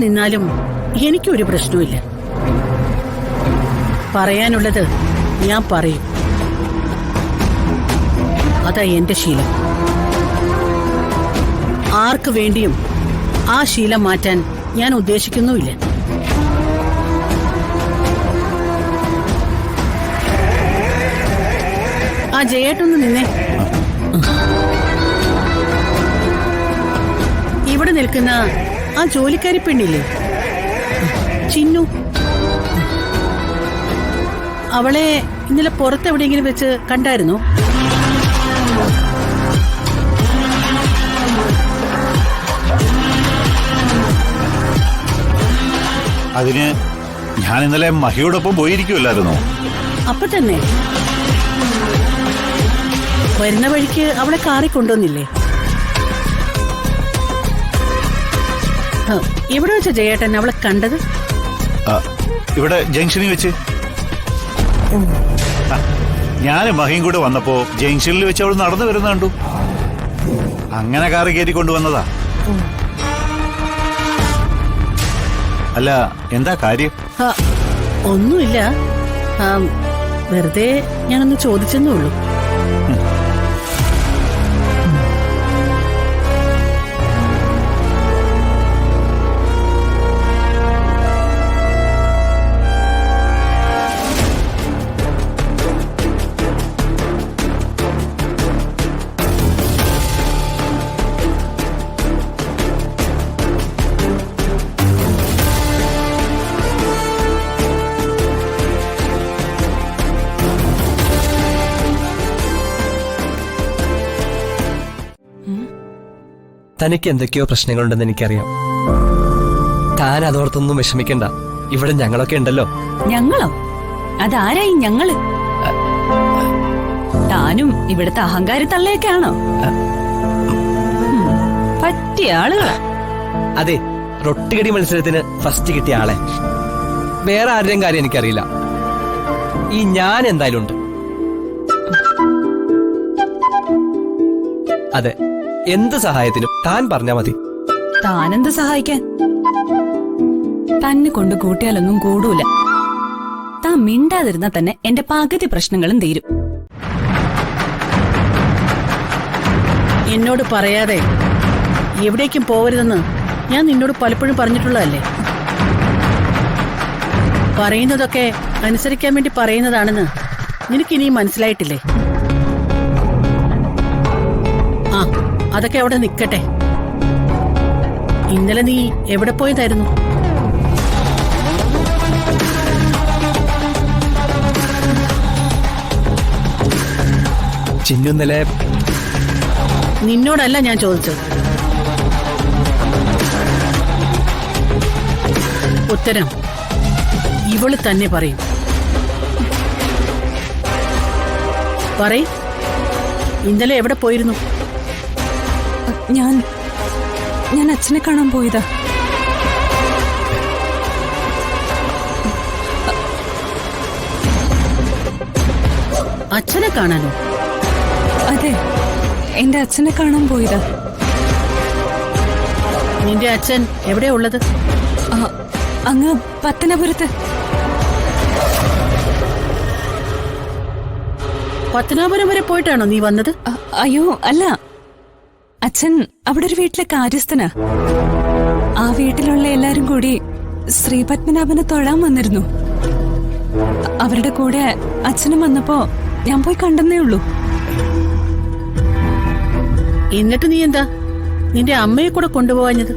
നിന്നാലും എനിക്കൊരു പ്രശ്നവുമില്ല. പറയാനുള്ളത് ഞാൻ പറയും. അതാ എന്റെ ശീലം. ആർക്കു വേണ്ടിയും ആ ശീലം മാറ്റാൻ ഞാൻ ഉദ്ദേശിക്കുന്നുമില്ല. ആ ജയേട്ടൊന്ന് നിന്നേ. ഇവിടെ നിൽക്കുന്ന ആ ജോലിക്കാരി പെണ്ണില്ലേ, ചിന്നു, അവളെ ഇന്നലെ പുറത്തെവിടെയെങ്കിലും വെച്ച് കണ്ടായിരുന്നോ? അതിന് ഞാൻ ഇന്നലെ മഹിയോടൊപ്പം പോയിരിക്കുമല്ലായിരുന്നോ? അപ്പൊ തന്നെ വരുന്ന വഴിക്ക് അവളെ കാറി കൊണ്ടുവന്നില്ലേ? ഇവിടെ വെച്ച ജയേട്ടൻ അവളെ കണ്ടത്? ഇവിടെ ജംഗ്ഷനിൽ വെച്ച്. ഞാനും മഹിയും കൂടെ വന്നപ്പോ ജംഗ്ഷനിൽ വെച്ച് അവൾ നടന്നു വരുന്ന കണ്ടു. അങ്ങനെ കാറ് കയറ്റി കൊണ്ടുവന്നതാ. അല്ല, എന്താ കാര്യം? ഒന്നുമില്ല, വെറുതെ ഞാനൊന്ന് ചോദിച്ചെന്നേ ഉള്ളൂ. തനിക്ക് എന്തൊക്കെയോ പ്രശ്നങ്ങളുണ്ടെന്ന് എനിക്കറിയാം. താൻ അതോർത്തൊന്നും വിഷമിക്കണ്ട. ഇവിടെ ഞങ്ങളൊക്കെ ഉണ്ടല്ലോ. ഞങ്ങളോ? അതാരായി ഞങ്ങള്? താനും ഇവിടുത്തെ അഹങ്കാരത്തള്ളയൊക്കെയാണോ? പറ്റിയ ആളുകളാ. അതെ, റൊട്ടികടി മത്സരത്തിന് ഫസ്റ്റ് കിട്ടിയ ആളെ. വേറെ ആരുടെയും കാര്യം എനിക്കറിയില്ല. ഈ ഞാൻ എന്തായാലും ഉണ്ട്. അതെ, എന്ത് സഹായത്തിനും താൻ പറഞ്ഞാ മതി. താനെന്ത് സഹായിക്കാൻ? തന്നെ കൊണ്ട് കൂട്ടിയാലൊന്നും കൂടൂല. താൻ മിണ്ടാതിരുന്നാ തന്നെ എന്റെ പകുതി പ്രശ്നങ്ങളും തീരും. എന്നോട് പറയാതെ എവിടേക്കും പോവരുതെന്ന് ഞാൻ നിന്നോട് പലപ്പോഴും പറഞ്ഞിട്ടുള്ളതല്ലേ? പറയുന്നതൊക്കെ അനുസരിക്കാൻ വേണ്ടി പറയുന്നതാണെന്ന് നിനക്കിനിയും മനസ്സിലായിട്ടില്ലേ? ആ, അതൊക്കെ അവിടെ നിൽക്കട്ടെ. ഇന്നലെ നീ എവിടെ പോയതായിരുന്നു? ചിന്നു ഇന്നലെ. നിന്നോടല്ല ഞാൻ ചോദിച്ചത്. ഉത്തരം ഇവള് തന്നെ പറയും. പറയ്, ഇന്നലെ എവിടെ പോയിരുന്നു? ഞാൻ അച്ഛനെ കാണാൻ പോയതാ. അച്ഛനെ കാണാനോ? അതെ, എന്റെ അച്ഛനെ കാണാൻ പോയതാ. നിന്റെ അച്ഛൻ എവിടെയാ ഉള്ളത്? അങ്ങ് പത്തനാപുരത്ത്. പത്തനാപുരം വരെ പോയിട്ടാണോ നീ വന്നത്? അയ്യോ അല്ല, അച്ഛൻ അവിടെ ഒരു വീട്ടിലെ കാര്യസ്ഥനാ. ആ വീട്ടിലുള്ള എല്ലാരും കൂടി ശ്രീപത്മനാഭനെ തൊഴാൻ വന്നിരുന്നു. അവരുടെ കൂടെ അച്ഛനും വന്നപ്പോ ഞാൻ പോയി കണ്ടെന്നേ ഉള്ളൂ. എന്നിട്ട് നീ എന്താ നിന്റെ അമ്മയെ കൂടെ കൊണ്ടുപോവാഞ്ഞത്?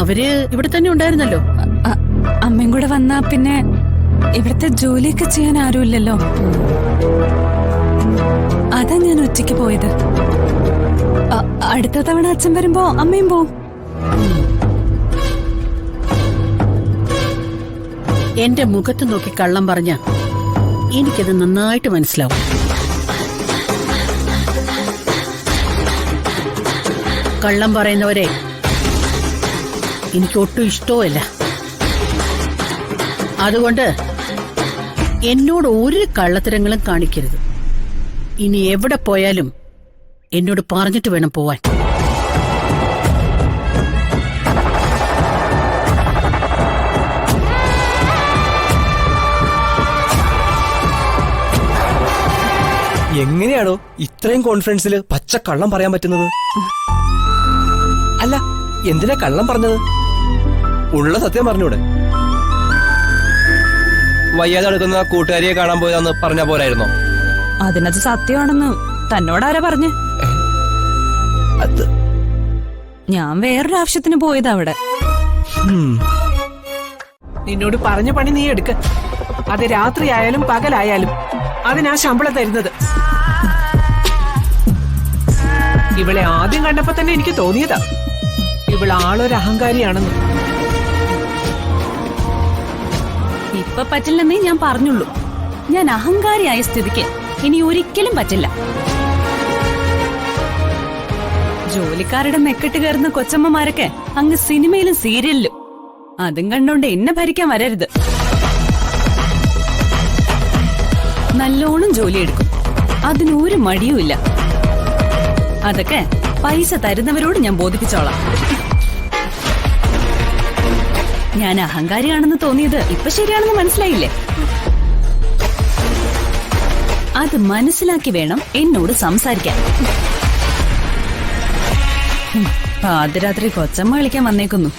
അവര് ഇവിടെ തന്നെ ഉണ്ടായിരുന്നല്ലോ. അമ്മയും കൂടെ വന്നാ പിന്നെ ഇവിടുത്തെ ജോലിയൊക്കെ ചെയ്യാൻ ആരുമില്ലല്ലോ. അതാ ഞാൻ ഒറ്റയ്ക്ക് പോയത്. അടുത്ത തവണ അച്ഛൻ വരുമ്പോ അമ്മയും പോവും. എന്റെ മുഖത്ത് നോക്കി കള്ളം പറഞ്ഞ എനിക്കത് നന്നായിട്ട് മനസ്സിലാവും. കള്ളം പറയുന്നവരെ എനിക്ക് ഒട്ടും ഇഷ്ടവുമല്ല. അതുകൊണ്ട് എന്നോട് ഒരു കള്ളത്തരങ്ങളും കാണിക്കരുത്. ഇനി എവിടെ പോയാലും എന്നോട് പറഞ്ഞിട്ട് വേണം പോവാൻ. എങ്ങനെയാണോ ഇത്രയും കോൺഫിഡൻസിൽ പച്ച കള്ളം പറയാൻ പറ്റുന്നത്? അല്ല, എന്തിനാ കള്ളം പറഞ്ഞത്? ഉള്ള സത്യം പറഞ്ഞൂടെ? വയ്യാതെ എടുക്കുന്ന കൂട്ടുകാരിയെ കാണാൻ പോയതാന്ന് പറഞ്ഞാ പോരായിരുന്നോ? അതിനത് സത്യമാണെന്ന് തന്നോടാരാ പറഞ്ഞ്? അത് ഞാൻ വേറൊരു ആവശ്യത്തിന് പോയതാ അവിടെ. നിന്നോട് പറഞ്ഞ പണി നീ എടുക്ക. അത് രാത്രിയായാലും പകലായാലും അതിനാ ശമ്പളം തരുന്നത്. ഇവളെ ആദ്യം കണ്ടപ്പോ തന്നെ എനിക്ക് തോന്നിയതാ ഇവൾ ആളൊരു അഹങ്കാരിയാണെന്ന്. ഇപ്പൊ പറ്റില്ലെന്നേ ഞാൻ പറഞ്ഞുള്ളൂ. ഞാൻ അഹങ്കാരിയായ സ്ഥിതിക്ക് ഇനി ഒരിക്കലും പറ്റില്ല. ജോലിക്കാരുടെ മെക്കെട്ട് കയറുന്ന കൊച്ചമ്മമാരൊക്കെ അങ്ങ് സിനിമയിലും സീരിയലിലും. അതും കണ്ടോണ്ട് എന്നെ ഭരിക്കാൻ വരരുത്. നല്ലോണം ജോലിയെടുക്കും, അതിനൊരു മടിയുമില്ല. അതൊക്കെ പൈസ തരുന്നവരോട് ഞാൻ ബോധിപ്പിച്ചോളാം. ഞാൻ അഹങ്കാരിയാണെന്ന് തോന്നിയത് ഇപ്പൊ ശരിയാണെന്ന് മനസ്സിലായില്ലേ? അത് മനസ്സിലാക്കി വേണം എന്നോട് സംസാരിക്കാൻ. പാതിരാത്രി കൊച്ചമ്മ കളിക്കാൻ വന്നേക്കുന്നു.